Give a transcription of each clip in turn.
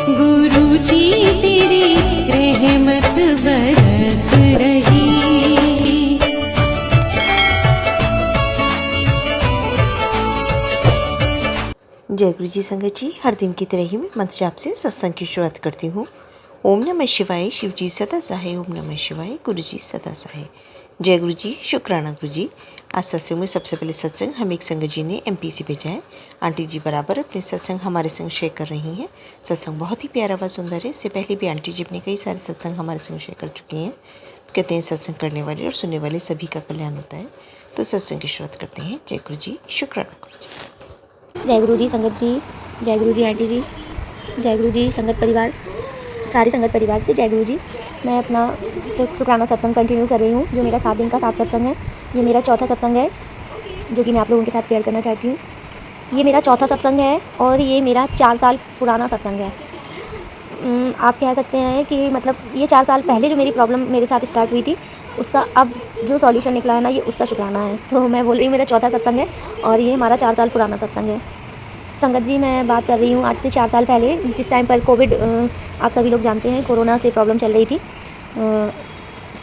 गुरु जी तेरी रहमत बरस रही। जय गुरु जी संगत जी, हर दिन की तरह ही मैं मंत्र जाप से सत्संग की शुरुआत करती हूँ। ओम नमः शिवाय, शिव जी सदा सहाय। ओम नमः शिवाय, गुरु जी सदा सहाय। जय गुरु जी, शुक्राना गुरु जी। आज सत्संग में सबसे पहले सत्संग हम एक संगत जी ने एमपी से भेजा है। आंटी जी बराबर अपने सत्संग हमारे संग शेयर कर रही हैं। सत्संग बहुत ही प्यारा व सुंदर है। इससे पहले भी आंटी जी अपने कई सारे सत्संग हमारे संग शेयर कर चुकी हैं। कहते हैं सत्संग करने वाले और सुनने वाले सभी का कल्याण होता है। तो सत्संग की शुरुआत करते हैं। जय गुरु जी, शुक्राना गुरु जी। जय गुरु जी संगत जी, जय गुरु जी आंटी जी, जय गुरु जी संगत परिवार, सारी संगत परिवार से जय गुरु जी। मैं अपना शुक्राना सत्संग कंटिन्यू कर रही हूँ, जो मेरा 7 दिन का 7 सत्संग है। ये मेरा चौथा सत्संग है जो कि मैं आप लोगों के साथ शेयर करना चाहती हूँ। ये मेरा चौथा सत्संग है और ये मेरा 4 साल पुराना सत्संग है। आप कह सकते हैं कि मतलब ये 4 साल पहले जो मेरी प्रॉब्लम मेरे साथ स्टार्ट हुई थी, उसका अब जो सॉल्यूशन निकला है ना, ये उसका शुक्राना है। तो मैं बोल रही हूँ मेरा चौथा सत्संग है और ये हमारा 4 साल पुराना सत्संग है। संगत जी, मैं बात कर रही हूँ आज से 4 साल पहले, जिस टाइम पर कोविड, आप सभी लोग जानते हैं, कोरोना से प्रॉब्लम चल रही थी।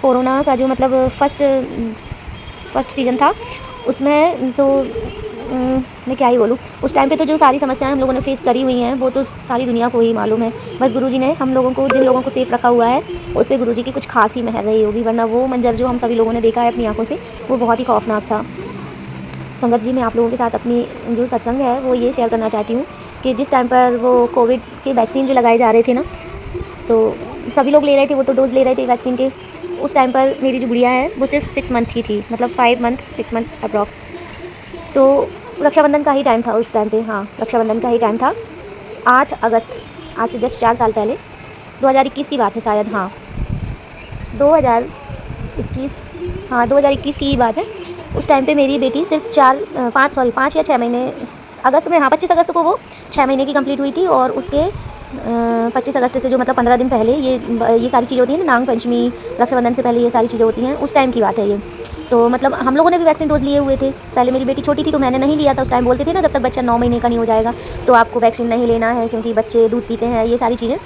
कोरोना का जो मतलब फर्स्ट सीज़न था, उसमें तो मैं क्या ही बोलूँ। उस टाइम पे तो जो सारी समस्याएं हम लोगों ने फेस करी हुई हैं, वो तो सारी दुनिया को ही मालूम है। बस गुरुजी ने हम लोगों को, जिन लोगों को सेफ़ रखा हुआ है, उस पर गुरुजी की कुछ खास ही मेहर रही होगी, वरना वो मंजर जो हम सभी लोगों ने देखा है अपनी आँखों से, वो बहुत ही खौफनाक था। संगत जी, मैं आप लोगों के साथ अपनी जो सत्संग है वो ये शेयर करना चाहती हूँ कि जिस टाइम पर वो कोविड के वैक्सीन जो लगाए जा रहे थे ना, तो सभी लोग ले रहे थे, वो तो डोज़ ले रहे थे वैक्सीन के। उस टाइम पर मेरी जो गुड़िया है वो सिर्फ 6 मंथ की थी, मतलब 5 मंथ 6 मंथ अप्रॉक्स। तो रक्षाबंधन का ही टाइम था उस टाइम पे, हाँ रक्षाबंधन का ही टाइम था। 8 अगस्त, आज से जस्ट 4 साल पहले, 2021 की बात है शायद, हाँ 2021, हाँ 2021 की ही बात है। उस टाइम पे मेरी बेटी सिर्फ 5 या 6 महीने, अगस्त में, हाँ 25 अगस्त को वो 6 महीने की कंप्लीट हुई थी। और उसके 25 अगस्त से जो मतलब 15 दिन पहले ये सारी चीज़ें होती हैं ना, नाग पंचमी, रक्षाबंधन से पहले ये सारी चीज़ें होती हैं, उस टाइम की बात है ये। तो मतलब हम लोगों ने भी वैक्सीन डोज़ लिए हुए थे। पहले मेरी बेटी छोटी थी तो मैंने नहीं लिया था। उस टाइम बोलते थे ना, जब तक बच्चा 9 महीने का नहीं हो जाएगा तो आपको वैक्सीन नहीं लेना है, क्योंकि बच्चे दूध पीते हैं, ये सारी चीज़ें,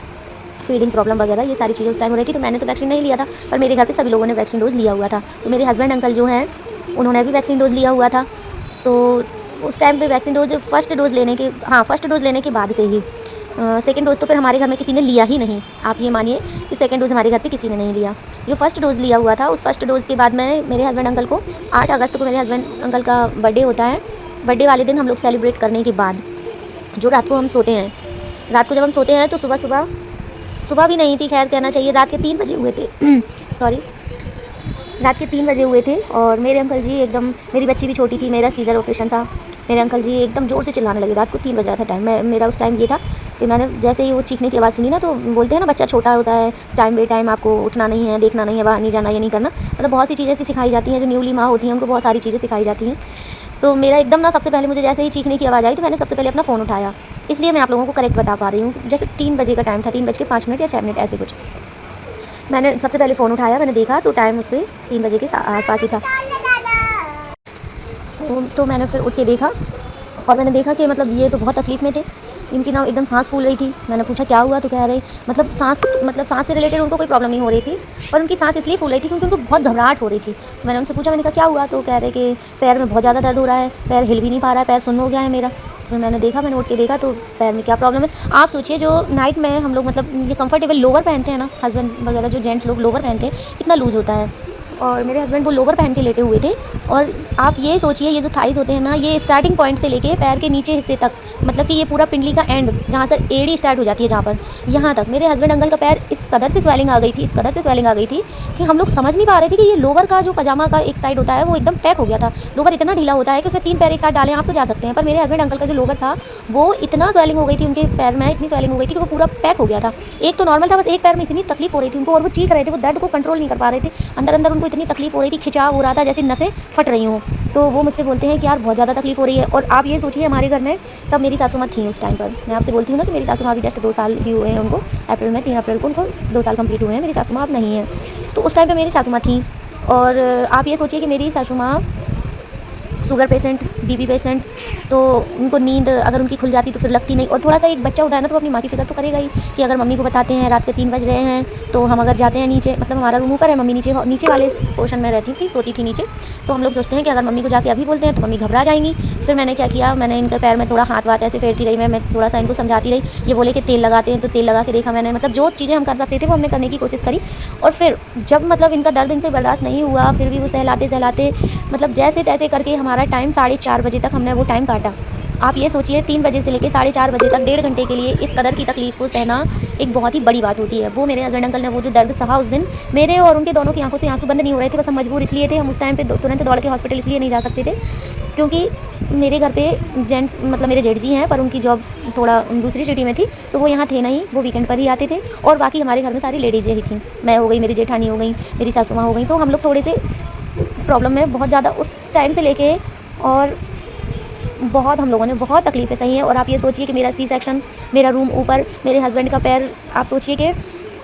फीडिंग प्रॉब्लम वगैरह, ये सारी चीज़ें उस टाइम हो रही थी। तो मैंने तो वैक्सीन नहीं लिया था, पर मेरे घर पे सभी लोगों ने वैक्सीन डोज़ लिया हुआ था। तो मेरे हस्बैंड अंकल जो हैं, उन्होंने भी वैक्सीन डोज़ लिया हुआ था। तो उस टाइम पे वैक्सीन डोज़ फर्स्ट डोज़ लेने के बाद से ही, सेकंड डोज़ तो फिर हमारे घर में किसी ने लिया ही नहीं। आप ये मानिए कि सेकंड डोज़ हमारे घर पे किसी ने नहीं लिया। जो फर्स्ट डोज़ लिया हुआ था, उस फर्स्ट डोज़ के बाद में मेरे हस्बैंड अंकल को 8 अगस्त को मेरे हस्बैंड अंकल का बर्थडे होता है। बर्थडे वाले दिन हम लोग सेलिब्रेट करने के बाद, जो रात को हम सोते हैं, रात को जब हम सोते हैं तो सुबह भी नहीं थी, खैर कहना चाहिए, रात के 3 बजे हुए थे सॉरी, रात के 3 बजे हुए थे। और मेरे अंकल जी एकदम, मेरी बच्ची भी छोटी थी, मेरा सीजर ऑपरेशन था। मेरे अंकल जी एकदम ज़ोर से चिल्लाने लगे। रात को 3 बज रहा था टाइम। मेरा उस टाइम ये था कि मैंने जैसे ही वो चीखने की आवाज़ सुनी ना, तो बोलते हैं ना बच्चा छोटा होता है, टाइम बे टाइम आपको उठना नहीं है, देखना नहीं है, बाहर नहीं जाना, ये नहीं करना, मतलब बहुत सी चीज़ें ऐसी सिखाई जाती हैं। जो न्यूली माँ होती हैं उनको बहुत सारी चीज़ें सिखाई जाती हैं। तो मेरा एकदम ना, सबसे पहले मुझे जैसे ही चीखने की आवाज़ आई तो मैंने सबसे पहले अपना फ़ोन उठाया। इसलिए मैं आप लोगों को करेक्ट बता पा रही हूँ। जस्ट 3 बजे का टाइम था, 3:05 या 6 मिनट ऐसे कुछ। मैंने सबसे पहले फ़ोन उठाया, मैंने देखा तो टाइम उससे 3 बजे के आसपास ही था। तो मैंने फिर उठ के देखा और मैंने देखा कि मतलब ये तो बहुत तकलीफ़ में थे। इनकी ना एकदम सांस फूल रही थी। मैंने पूछा क्या हुआ, तो कह रहे मतलब सांस से रिलेटेड उनको कोई प्रॉब्लम नहीं हो रही थी, पर उनकी सांस इसलिए फूल रही थी क्योंकि उनको बहुत घबराहट हो रही थी। तो मैंने उनसे पूछा, मैंने कहा क्या हुआ, तो कह रहे कि पैर में बहुत ज़्यादा दर्द हो रहा है, पैर हिल भी नहीं पा रहा है, पैर सुन्न हो गया है मेरा। फिर मैंने उठ के देखा तो पैर में क्या प्रॉब्लम है। आप सोचिए, जो नाइट में हम लोग मतलब ये कंफर्टेबल लोवर पहनते हैं ना, हस्बैंड वगैरह जो जेंट्स लोग लोवर पहनते हैं, कितना लूज़ होता है, और मेरे हस्बैंड वो लोवर पहन के लेटे हुए थे। और आप ये सोचिए, ये जो थाइस होते हैं ना, ये स्टार्टिंग पॉइंट से लेके पैर के नीचे हिस्से तक, मतलब कि ये पूरा पिंडली का एंड, जहाँ से एड़ी स्टार्ट हो जाती है, जहाँ पर, यहाँ तक मेरे हस्बैंड अंकल का पैर इस कदर से स्वेलिंग आ गई थी कि हम लोग समझ नहीं पा रहे थे कि ये लोवर का जो पजामा का एक साइड होता है वो एकदम पैक हो गया था। लोवर इतना ढीला होता है कि उसमें 3 पैर एक साथ डालें आप तो जा सकते हैं, पर मेरे हस्बैंड अंकल का जो लोवर था वो इतना स्वेलिंग हो गई थी, उनके पैर में इतनी स्वेलिंग हो गई थी कि वो पूरा पैक हो गया था। एक तो नॉर्मल था, बस एक पैर में इतनी तकलीफ हो रही थी उनको, और वो चीख रहे थे, वो दर्द को कंट्रोल नहीं कर पा रहे थे। अंदर उनको इतनी तकलीफ हो रही थी, खिंचाव हो रहा था, जैसे नसें फट रही हों। तो वो मुझसे बोलते हैं कि यार बहुत ज़्यादा तकलीफ हो रही है। और आप ये सोचिए, हमारे घर में तब मेरी सासू माँ थी उस टाइम पर। मैं आपसे बोलती हूँ ना कि मेरी सासू माँ अभी जस्ट 2 साल ही हुए हैं उनको, अप्रैल में 3 अप्रैल को उनको 2 साल कंप्लीट हुए हैं। मेरी सासू माँ अब नहीं है। तो उस टाइम पर मेरी सासू माँ थी, और आप ये सोचिए कि मेरी सासू माँ शुगर पेशेंट, बीपी पेशेंट, तो उनको नींद अगर उनकी खुल जाती तो फिर लगती नहीं। और थोड़ा सा एक बच्चा होता है ना तो अपनी माँ की फिक्र तो करेगा ही कि अगर मम्मी को बताते हैं रात के 3 बज रहे हैं तो हम अगर जाते हैं नीचे, मतलब हमारा रूम ऊपर है, मम्मी नीचे वाले पोर्शन में रहती थी, सोती थी नीचे, तो हम लोग सोचते हैं कि अगर मम्मी को जाके अभी बोलते हैं तो मम्मी घबरा जाएंगी। फिर मैंने क्या किया, मैंने इनके पैर में थोड़ा हाथ वाथ ऐसे फेरती रही, मैं थोड़ा सा इनको समझाती रही। ये बोले कि तेल लगाते हैं तो तेल लगा के देखा मैंने, मतलब जो चीज़ें हम कर सकते थे वो हमने करने की कोशिश करी। और फिर जब मतलब इनका दर्द इनसे बर्दाश्त नहीं हुआ, फिर भी वो सहलाते मतलब जैसे तैसे करके हमारा टाइम 4:30 बजे तक हमने वो टाइम काटा। आप ये सोचिए 3 बजे से लेकर 4:30 बजे तक 1.5 घंटे के लिए इस कदर की तकलीफ़ को सहना एक बहुत ही बड़ी बात होती है। वो मेरे हस्बैंड अंकल ने वो जो दर्द सहा उस दिन, मेरे और उनके दोनों की आंखों से आंसू बंद नहीं हो रहे थे। बस हम मजबूर इसलिए थे, हम उस टाइम पे तुरंत दौड़ के हॉस्पिटल इसलिए नहीं जा सकते थे क्योंकि मेरे घर पे जेंट्स, मतलब मेरे जेठ जी हैं, पर उनकी जॉब थोड़ा दूसरी सिटी में थी तो वो यहाँ थे नहीं, वो वीकेंड पर ही आते थे। और बाकी हमारे घर में सारी लेडीज़ ही थी, मैं हो गई, मेरी जेठानी हो गई, मेरी सासू माँ हो गई, तो हम लोग थोड़े से प्रॉब्लम में बहुत ज़्यादा उस टाइम से लेके, और बहुत हम लोगों ने बहुत तकलीफ़ें सही हैं। और आप ये सोचिए कि मेरा सी सेक्शन, मेरा रूम ऊपर, मेरे हस्बैंड का पैर, आप सोचिए कि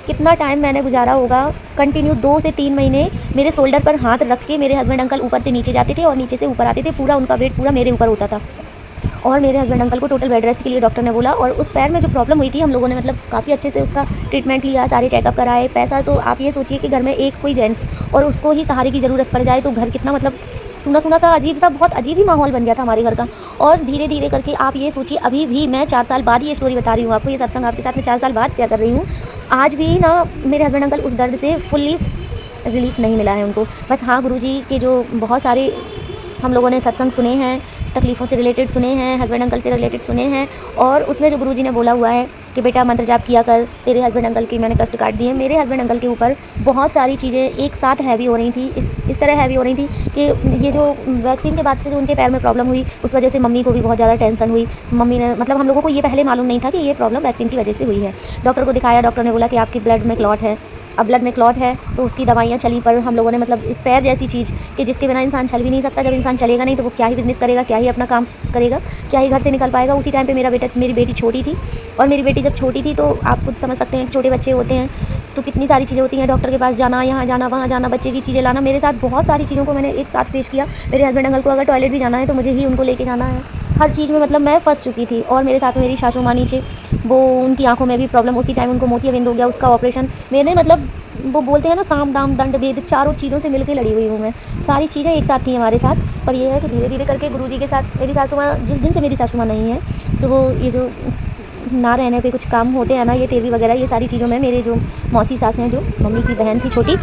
कितना टाइम मैंने गुजारा होगा कंटिन्यू 2 से 3 महीने मेरे शोल्डर पर हाथ रख के मेरे हस्बैंड अंकल ऊपर से नीचे जाते थे और नीचे से ऊपर आते थे, पूरा उनका वेट पूरा मेरे ऊपर होता था। और मेरे हस्बैंड अंकल को टोटल बेड रेस्ट के लिए डॉक्टर ने बोला। और उस पैर में जो प्रॉब्लम हुई थी हम लोगों ने मतलब काफ़ी अच्छे से उसका ट्रीटमेंट लिया, सारे चेकअप कराए। पैसा तो आप ये सोचिए कि घर में एक कोई जेंट्स और उसको ही सहारे की ज़रूरत पड़ जाए तो घर कितना, मतलब सुना सुना सा अजीब सा, बहुत अजीब ही माहौल बन गया था हमारे घर का। और धीरे धीरे करके आप ये सोचिए, अभी भी मैं 4 साल बाद ये स्टोरी बता रही हूँ आपको, ये सत्संग आपके साथ में 4 साल बाद शेयर कर रही हूँ। आज भी ना मेरे हस्बैंड अंकल उस दर्द से फुल्ली रिलीफ नहीं मिला है उनको। बस हाँ, गुरुजी के जो बहुत सारे हम लोगों ने सत्संग सुने हैं, तकलीफ़ों से रिलेटेड सुने हैं, हस्बैंड अंकल से रिलेटेड सुने हैं, और उसमें जो गुरुजी ने बोला हुआ है कि बेटा मंत्र जाप किया कर, तेरे हस्बैंड अंकल की मैंने कष्ट काट दिए। मेरे हस्बैंड अंकल के ऊपर बहुत सारी चीज़ें एक साथ हैवी हो रही थी, इस तरह हैवी हो रही थी कि ये जो वैक्सीन के बाद से जो उनके पैर में प्रॉब्लम हुई उस वजह से मम्मी को भी बहुत ज़्यादा टेंशन हुई। मम्मी ने, मतलब हम लोगों को ये पहले मालूम नहीं था कि ये प्रॉब्लम वैक्सीन की वजह से हुई है। डॉक्टर को दिखाया, डॉक्टर ने बोला कि आपकी ब्लड में क्लॉट है। अब ब्लड में क्लॉट है तो उसकी दवाइयाँ चली, पर हम लोगों ने, मतलब एक पैर जैसी चीज़ कि जिसके बिना इंसान चल भी नहीं सकता, जब इंसान चलेगा नहीं तो वो क्या ही बिज़नेस करेगा, क्या ही अपना काम करेगा, क्या ही घर से निकल पाएगा। उसी टाइम पे मेरी बेटी छोटी थी, और मेरी बेटी जब छोटी थी तो आप खुद समझ सकते हैं कि छोटे बच्चे होते हैं तो कितनी सारी चीज़ें होती हैं, डॉक्टर के पास जाना, यहाँ जाना, वहाँ जाना, बच्चे की चीज़ें लाना। मेरे साथ बहुत सारी चीज़ों को मैंने एक साथ फेस किया। मेरे हस्बैंड अंकल को अगर टॉयलेट भी जाना है तो मुझे ही उनको लेके जाना है, हर चीज़ में मतलब मैं फंस चुकी थी। और मेरे साथ में मेरी सासू माँ नीचे, वो उनकी आंखों में भी प्रॉब्लम, उसी टाइम उनको मोतियाबिंद हो गया, उसका ऑपरेशन। मैंने, मतलब वो बोलते हैं ना, साम दाम दंड भेद, चारों चीज़ों से मिलकर लड़ी हुई हूँ मैं। सारी चीज़ें एक साथ थी हमारे साथ, पर यह है कि धीरे धीरे करके गुरुजी के साथ मेरी सासू माँ, जिस दिन से मेरी सासू माँ नहीं है तो वो ये जो ना रहने पे कुछ काम होते हैं ना, ये तेरवी वगैरह, ये सारी चीज़ों में मेरे जो मौसी सास हैं, जो मम्मी की बहन थी छोटी,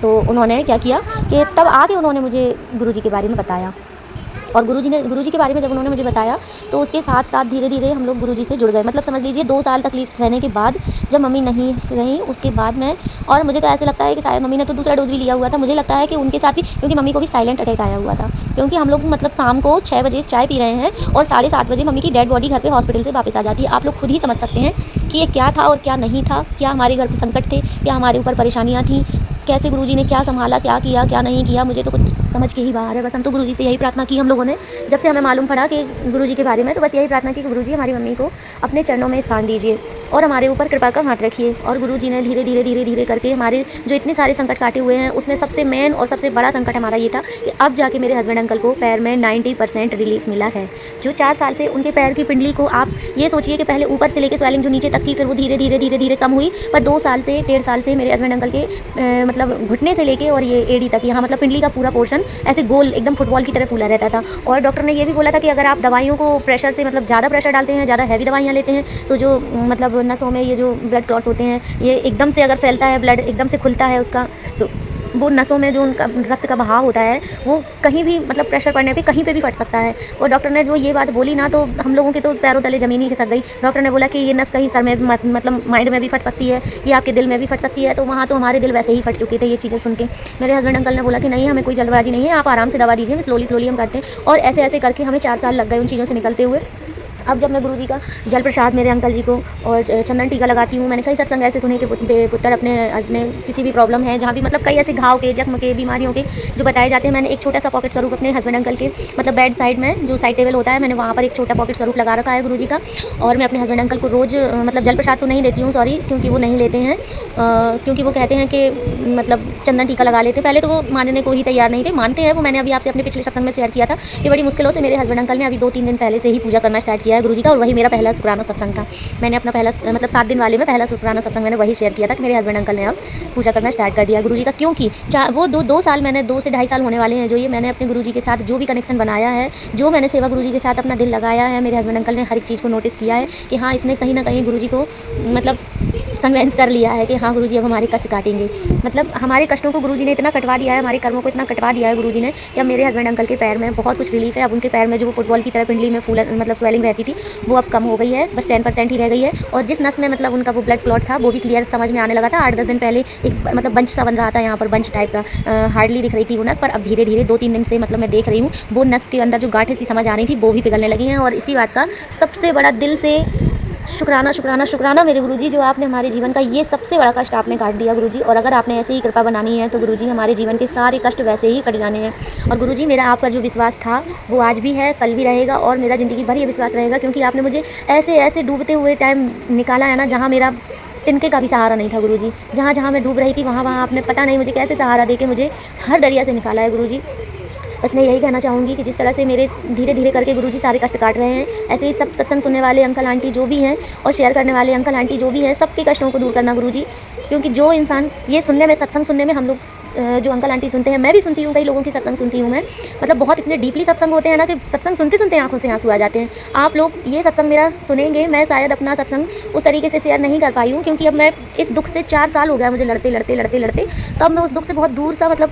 तो उन्होंने क्या किया कि तब आके उन्होंने मुझे गुरुजी के बारे में बताया। और गुरुजी के बारे में जब उन्होंने मुझे बताया तो उसके साथ साथ धीरे धीरे हम लोग गुरुजी से जुड़ गए। मतलब समझ लीजिए 2 साल तकलीफ सहने के बाद जब मम्मी नहीं रही उसके बाद मैं, और मुझे तो ऐसे लगता है कि शायद मम्मी ने तो दूसरा डोज भी लिया हुआ था, मुझे लगता है कि उनके साथ भी, क्योंकि मम्मी को भी साइलेंट अटैक आया हुआ था। क्योंकि हम लोग मतलब शाम को 6 बजे चाय पी रहे हैं और 7:30 बजे मम्मी की डेड बॉडी घर पर हॉस्पिटल से वापस आ जाती है। आप लोग खुद ही समझ सकते हैं कि ये क्या था और क्या नहीं था, क्या हमारे घर पर संकट थे, क्या हमारे ऊपर परेशानियाँ थीं, कैसे गुरुजी ने क्या संभाला, क्या किया, क्या नहीं किया, मुझे तो कुछ समझ के ही बाहर है। बस हम तो गुरुजी से यही प्रार्थना की हम लोगों ने, जब से हमें मालूम पड़ा कि गुरुजी के बारे में, तो बस यही प्रार्थना की कि गुरुजी हमारी मम्मी को अपने चरणों में स्थान दीजिए और हमारे ऊपर कृपा का हाथ रखिए। और गुरुजी ने धीरे धीरे करके हमारे जो इतने सारे संकट काटे हुए हैं, उसमें सबसे मेन और सबसे बड़ा संकट हमारा ये था कि अब जाके मेरे हस्बैंड अंकल को पैर में 90% रिलीफ मिला है। जो 4 साल से उनके पैर की पिंडली को, आप ये सोचिए कि पहले ऊपर से लेकर स्वेलिंग जो नीचे तक थी, फिर वो धीरे धीरे कम हुई, पर 2 साल से 1.5 साल से मेरे हस्बैंड अंकल के मतलब घुटने से लेके और ये एड़ी तक, यहाँ मतलब पिंडली का पूरा पोर्शन ऐसे गोल एकदम फुटबॉल की तरह फूला रहता था। और डॉक्टर ने ये भी बोला था कि अगर आप दवाइयों को प्रेशर से, मतलब ज़्यादा प्रेशर डालते हैं, ज़्यादा हैवी दवाइयाँ लेते हैं, तो जो मतलब नसों में ये जो ब्लड क्लॉट्स होते हैं, ये एकदम से अगर फैलता है, ब्लड एकदम से खुलता है उसका, तो वो नसों में जो उनका रक्त का बहाव होता है वो कहीं भी, मतलब प्रेशर पड़ने पे कहीं पे भी फट सकता है। और डॉक्टर ने जो ये बात बोली ना, तो हम लोगों के तो पैरों तले ज़मीन ही खिसक गई। डॉक्टर ने बोला कि ये नस कहीं सर में, मतलब माइंड में भी फट सकती है, ये आपके दिल में भी फट सकती है। तो वहाँ तो हमारे दिल वैसे ही फट चुके थे ये चीज़ें सुन के। मेरे हस्बैंड अंकल ने बोला कि नहीं, हमें कोई जल्दबाजी नहीं है, आप आराम से दवा दीजिए, स्लोली हम करते हैं। और ऐसे करके हमें 4 साल लग गए उन चीज़ों से निकलते हुए। अब जब मैं गुरुजी का जल प्रसाद मेरे अंकल जी को और चंदन टीका लगाती हूँ, मैंने कई सत्संग ऐसे सुने कि पुत्र अपने किसी भी प्रॉब्लम है, जहाँ भी मतलब कई ऐसे घाव के, जख्म के, बीमारियों के जो बताए जाते हैं, मैंने एक छोटा सा पॉकेट स्वरूप अपने हस्बैंड अंकल के मतलब बेड साइड में जो साइड टेबल होता है, मैंने वहाँ पर एक छोटा पॉकेट स्वरूप लगा रखा है गुरुजी का। और मैं अपने हस्बैंड अंकल को रोज़ मतलब जल प्रसाद तो नहीं देती हूँ, सॉरी, क्योंकि वो नहीं लेते हैं, क्योंकि वो कहते हैं कि मतलब चंदन टीका लगा लेते। पहले तो वो मानने को ही तैयार नहीं थे, मानते हैं वो। मैंने अभी आपसे अपने पिछले सत्संग में शेयर किया था कि बड़ी मुश्किलों से मेरे हस्बैंड अंकल ने अभी 2-3 दिन पहले से ही पूजा करना स्टार्ट किया है गुरुजी का, और वही मेरा पहला शुक्राना सत्संग था। मैंने अपना पहला मतलब 7 दिन वाले में पहला शुक्राना सत्संग मैंने वही शेयर किया था कि मेरे हस्बैंड अंकल ने अब पूजा करना स्टार्ट कर दिया गुरुजी का। क्योंकि वो 2 साल मैंने 2 से 2.5 साल होने वाले हैं जो ये मैंने अपने गुरुजी के साथ जो भी कनेक्शन बनाया है, जो मैंने सेवा गुरुजी के साथ अपना दिल लगाया है, मेरे हस्बैंड अंकल ने हर एक चीज़ को नोटिस किया है कि हाँ, इसने कहीं ना कहीं गुरुजी को मतलब कन्वेंस कर लिया है कि हाँ गुरुजी अब हमारे कष्ट काटेंगे। मतलब हमारे कष्टों को गुरुजी ने इतना कटवा दिया है, हमारे कर्मों को इतना कटवा दिया है गुरुजी ने कि अब मेरे हस्बैंड अंकल के पैर में बहुत कुछ रिलीफ है। अब उनके पैर में जो फुटबॉल की तरह पिंडली में फूल मतलब स्वेलिंग रहती थी वो अब कम हो गई है, बस 10% ही रह गई है। और जिस नस में मतलब उनका वो ब्लड क्लॉट था वो भी क्लियर समझ में आने लगा था। 8-10 दिन पहले एक मतलब बंच सा बन रहा था यहाँ पर, बंच टाइप का, हार्डली दिख रही थी वो नस, पर अब धीरे धीरे 2-3 दिन से मतलब मैं देख रही हूँ वो नस के अंदर जो गांठें सी समझ आ रही थी वो भी पिघलने लगी हैं। और इसी बात का सबसे बड़ा दिल से शुक्राना शुक्राना शुक्राना मेरे गुरुजी, जो आपने हमारे जीवन का ये सबसे बड़ा कष्ट आपने काट दिया गुरुजी। और अगर आपने ऐसे ही कृपा बनानी है तो गुरुजी हमारे जीवन के सारे कष्ट वैसे ही कट जाने हैं। और गुरुजी मेरा आप पर जो विश्वास था वो आज भी है, कल भी रहेगा और मेरा ज़िंदगी भर ये विश्वास रहेगा, क्योंकि आपने मुझे ऐसे ऐसे डूबते हुए टाइम निकाला है ना, जहाँ मेरा तिनके का भी सहारा नहीं था गुरुजी। जहाँ जहाँ मैं डूब रही थी वहाँ वहाँ आपने पता नहीं मुझे कैसे सहारा दे के मुझे हर दरिया से निकाला है गुरुजी। बस मैं यही कहना चाहूँगी कि जिस तरह से मेरे धीरे धीरे करके गुरुजी सारे कष्ट काट रहे हैं, ऐसे ही सब सत्संग सुनने वाले अंकल आंटी जो भी हैं और शेयर करने वाले अंकल आंटी जो भी हैं, सबके कष्टों को दूर करना गुरुजी। क्योंकि जो इंसान ये सुनने में, सत्संग सुनने में, हम लोग जो अंकल आंटी सुनते हैं, मैं भी सुनती हूँ, कई लोगों की सत्संग सुनती हूँ मैं, मतलब बहुत इतने डीपली सत्संग होते हैं ना कि सत्संग सुनते सुनते आंखों से आंसू आ जाते हैं। आप लोग ये सत्संग मेरा सुनेंगे, मैं शायद अपना सत्संग उस तरीके से शेयर नहीं कर पाई हूँ, क्योंकि अब मैं इस दुख से 4 साल हो गया मुझे लड़ते लड़ते लड़ते लड़ते, तब मैं उस दुख से बहुत दूर सा मतलब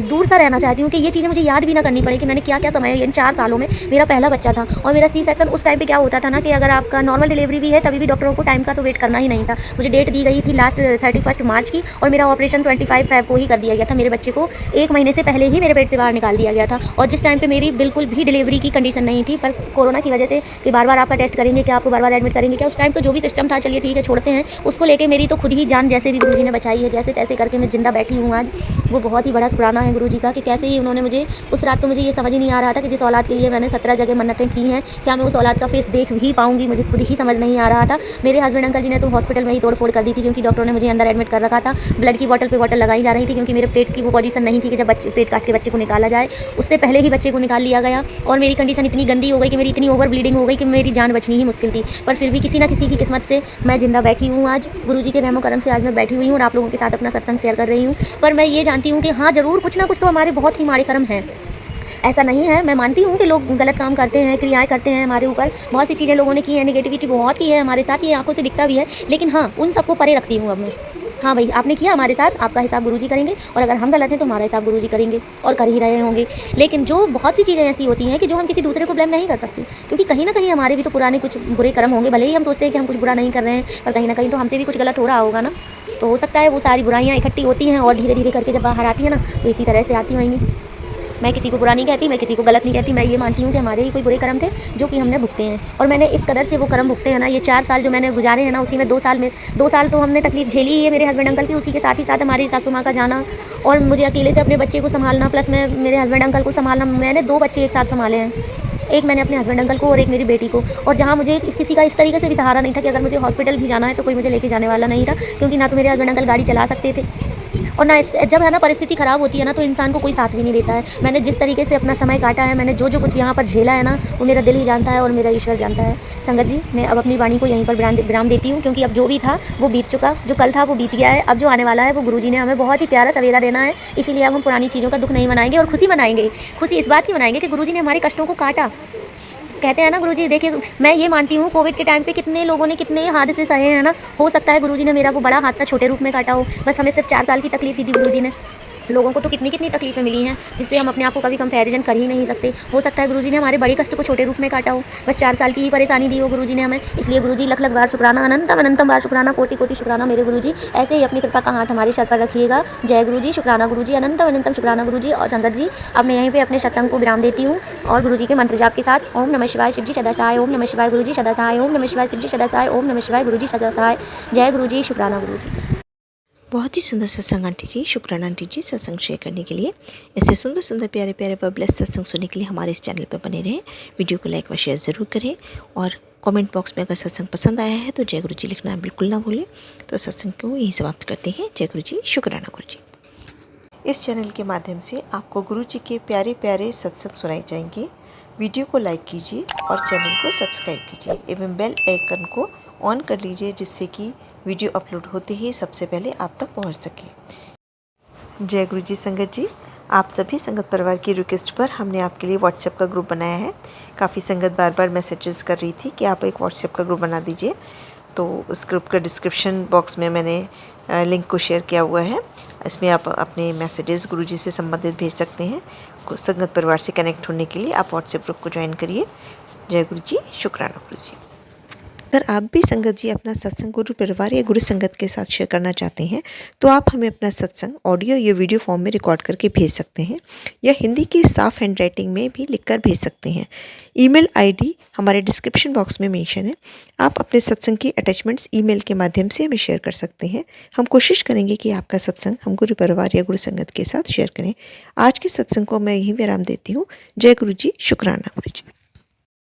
दूर सा रहना चाहती हूँ कि ये चीज़ें मुझे याद भी ना करनी पड़े कि मैंने क्या क्या समय इन 4 सालों में। मेरा पहला बच्चा था और मेरा सी सेक्शन उस टाइम पे क्या होता था ना कि अगर आपका नॉर्मल डिलीवरी भी है तभी भी डॉक्टरों को टाइम का तो वेट करना ही नहीं था। मुझे डेट दी गई थी लास्ट 31 मार्च की और मेरा ऑपरेशन 25 फेब को ही कर दिया गया था। मेरे बच्चे को 1 महीने से पहले ही मेरे पेट से बाहर निकाल दिया गया था और जिस टाइम पर मेरी बिल्कुल भी डिलीवरी की कंडीशन नहीं थी, पर कोरोना की वजह से कि बार बार आपका टेस्ट करेंगे क्या, आपको बार बार एडमिट करेंगे क्या, उस टाइम तो जो भी सिस्टम था चलिए ठीक है छोड़ते हैं, उसको लेके मेरी तो खुद ही जान जैसे भी गुरुजी ने बचाई है, जैसे तैसे करके मैं जिंदा बैठी हूँ आज। वो बहुत ही बड़ा शुक्राना है गुरुजी का कि कैसे ही उन्होंने मुझे उस रात तो मुझे ये समझ ही नहीं आ रहा था कि जिस औलाद के लिए मैंने 17 जगह मन्नतें की हैं क्या मैं उस औलाद का फेस देख भी पाऊंगी, मुझे खुद ही समझ नहीं आ रहा था। मेरे हस्बैंड अंकल जी ने तो हॉस्पिटल में ही तोड़फोड़ कर दी थी, क्योंकि डॉक्टरों ने मुझे अंदर एडमिट कर रखा था। ब्लड की बॉटल पे बॉटल लगाई जा रही थी, क्योंकि मेरे पेट की वो पोजीशन नहीं थी कि जब पेट काट के बच्चे को निकाला जाए, उससे पहले ही बच्चे को निकाल लिया गया और मेरी कंडीशन इतनी गंदी हो गई कि मेरी इतनी ओवर ब्लीडिंग हो गई कि मेरी जान बचनी ही मुश्किल थी। पर फिर भी किसी ना किसी की किस्मत से मैं जिंदा बैठी हूँ आज, गुरुजी के रहमो करम से आज मैं बैठी हुई हूँ और आप लोगों के साथ अपना सत्संग शेयर कर रही हूँ। पर मैं ये जानती हूँ कि हाँ ज़रूर कुछ ना कुछ तो हमारे बहुत ही माड़े कर्म हैं, ऐसा नहीं है। मैं मानती हूँ कि लोग गलत काम करते हैं, क्रियाएं करते हैं, हमारे ऊपर बहुत सी चीज़ें लोगों ने की है, नेगेटिविटी बहुत की है हमारे साथ, ये आंखों से दिखता भी है, लेकिन हाँ उन सबको परे रखती हूँ अब मैं। हाँ भाई आपने किया हमारे साथ, आपका हिसाब गुरुजी करेंगे और अगर हम गलत हैं तो हमारा हिसाब गुरुजी करेंगे और कर ही रहे होंगे। लेकिन जो बहुत सी चीज़ें ऐसी होती हैं कि जो हम किसी दूसरे को ब्लेम नहीं कर सकते, क्योंकि कहीं ना कहीं हमारे भी तो पुराने कुछ बुरे कर्म होंगे, भले ही हम सोचते हैं कि हम कुछ बुरा नहीं कर रहे हैं, पर कहीं ना कहीं तो हमसे भी कुछ गलत हो रहा होगा ना। तो हो सकता है वो सारी बुराइयाँ इकट्ठी होती हैं और धीरे धीरे करके जब बाहर आती है ना तो इसी तरह से आती होंगी। मैं किसी को बुरा नहीं कहती, मैं किसी को गलत नहीं कहती, मैं ये मानती हूँ कि हमारे ही कोई बुरे कर्म थे जो कि हमने भुगते हैं और मैंने इस कदर से वो कर्म भुगते हैं ना, ये 4 साल जो मैंने गुजारे हैं ना, उसी में 2 साल तो हमने तकलीफ झेली ही है मेरे हस्बैंड अंकल की, उसी के साथ ही साथ हमारी सासू माँ का जाना और मुझे अकेले से अपने बच्चे को संभालना, प्लस मैं मेरे हस्बैंड अंकल को संभालना। मैंने 2 बच्चे एक साथ संभाले हैं, एक मैंने अपने हस्बैंड अंकल को और एक मेरी बेटी को, और जहाँ मुझे किसी का इस तरीके से भी सहारा नहीं था कि अगर मुझे हॉस्पिटल भी जाना है तो कोई मुझे लेके जाने वाला नहीं था, क्योंकि ना तो मेरे हस्बैंड अंकल गाड़ी चला सकते थे और ना जब है ना परिस्थिति ख़राब होती है ना तो इंसान को कोई साथ भी नहीं देता है। मैंने जिस तरीके से अपना समय काटा है, मैंने जो कुछ यहाँ पर झेला है ना, वो मेरा दिल ही जानता है और मेरा ईश्वर जानता है। संगत जी मैं अब अपनी वाणी को यहीं पर विराम देती हूँ, क्योंकि अब जो भी था वो बीत चुका, जो कल था वो बीत गया है, अब जो आने वाला है वो गुरुजी ने हमें बहुत ही प्यारा सवेरा देना है। इसीलिए अब हम पुरानी चीज़ों का दुख नहीं मनाएंगे और खुशी मनाएंगे। खुशी इस बात की मनाएंगे कि गुरुजी ने हमारे कष्टों को काटा। कहते हैं ना गुरुजी, देखिए मैं ये मानती हूँ कोविड के टाइम पे कितने लोगों ने कितने हादसे सहे हैं ना, हो सकता है गुरुजी ने मेरा वो बड़ा हादसा छोटे रूप में काटा हो, बस हमें सिर्फ 4 साल की तकलीफ ही दी गुरुजी ने। लोगों को तो कितनी कितनी तकलीफ़ें मिली हैं, जिससे हम अपने आप को कभी कंपैरिजन कर ही नहीं सकते। हो सकता है गुरुजी ने हमारे बड़े कष्ट को छोटे रूप में काटा हो, बस 4 साल की ही परेशानी दी हो गुरुजी ने हमें। इसलिए गुरुजी लख लख बार शुक्राना, अनंतम अनंतम बार शुक्राना, कोटि कोटि शुक्राना मेरे गुरुजी। ऐसे ही अपनी कृपा का हाथ हमारे सर पर रखिएगा। जय गुरुजी, शुक्राना गुरुजी, अनंतम अनंतम शुक्राना गुरुजी। और संगत जी, अब मैं यहीं पे अपने सत्संग को विराम देती हूँ और गुरुजी के मंत्र जाप के साथ ओम नमः शिवाय शिवजी सदा सहाय, ओम नमः शिवाय गुरुजी सदा सहाय, ओम नमः शिवाय शिवजी सदा सहाय, ओम नमः शिवाय गुरुजी सदा सहाय। जय गुरुजी, शुक्राना गुरुजी। बहुत ही सुंदर सत्संग आंटी जी, शुक्राना आंटी जी सत्संग शेयर करने के लिए। ऐसे सुंदर सुंदर प्यारे प्यारे व ब्लेस्ड सत्संग सुनने के लिए हमारे इस चैनल पर बने रहें। वीडियो को लाइक व शेयर ज़रूर करें और कमेंट बॉक्स में अगर सत्संग पसंद आया है तो जय गुरु जी लिखना बिल्कुल ना भूलें। तो सत्संग को यहीं समाप्त करते हैं। जय गुरु जी, शुक्राना गुरु जी। इस चैनल के माध्यम से आपको गुरु जी के प्यारे प्यारे सत्संग सुनाए जाएंगे। वीडियो को लाइक कीजिए और चैनल को सब्सक्राइब कीजिए एवं बेल आइकन को ऑन कर लीजिए, जिससे कि वीडियो अपलोड होते ही सबसे पहले आप तक पहुंच सके। जय गुरु जी संगत जी, आप सभी संगत परिवार की रिक्वेस्ट पर हमने आपके लिए व्हाट्सएप का ग्रुप बनाया है। काफ़ी संगत बार बार मैसेजेस कर रही थी कि आप एक व्हाट्सएप का ग्रुप बना दीजिए, तो उस ग्रुप का डिस्क्रिप्शन बॉक्स में मैंने लिंक को शेयर किया हुआ है। इसमें आप अपने मैसेजेस गुरुजी से संबंधित भेज सकते हैं। संगत परिवार से कनेक्ट होने के लिए आप व्हाट्सएप ग्रुप को ज्वाइन करिए। जय गुरु जी, शुक्राना गुरु जी। अगर आप भी संगत जी अपना सत्संग गुरु परिवार या गुरु संगत के साथ शेयर करना चाहते हैं तो आप हमें अपना सत्संग ऑडियो या वीडियो फॉर्म में रिकॉर्ड करके भेज सकते हैं या हिंदी की साफ हैंड राइटिंग में भी लिखकर भेज सकते हैं। ईमेल आईडी हमारे डिस्क्रिप्शन बॉक्स में मेंशन है। आप अपने सत्संग की अटैचमेंट्स ईमेल के माध्यम से हमें शेयर कर सकते हैं। हम कोशिश करेंगे कि आपका सत्संग हम गुरु परिवार या गुरु संगत के साथ शेयर करें। आज के सत्संग को मैं यहीं विराम देती हूँ। जय गुरु जी, शुक्राना गुरु जी।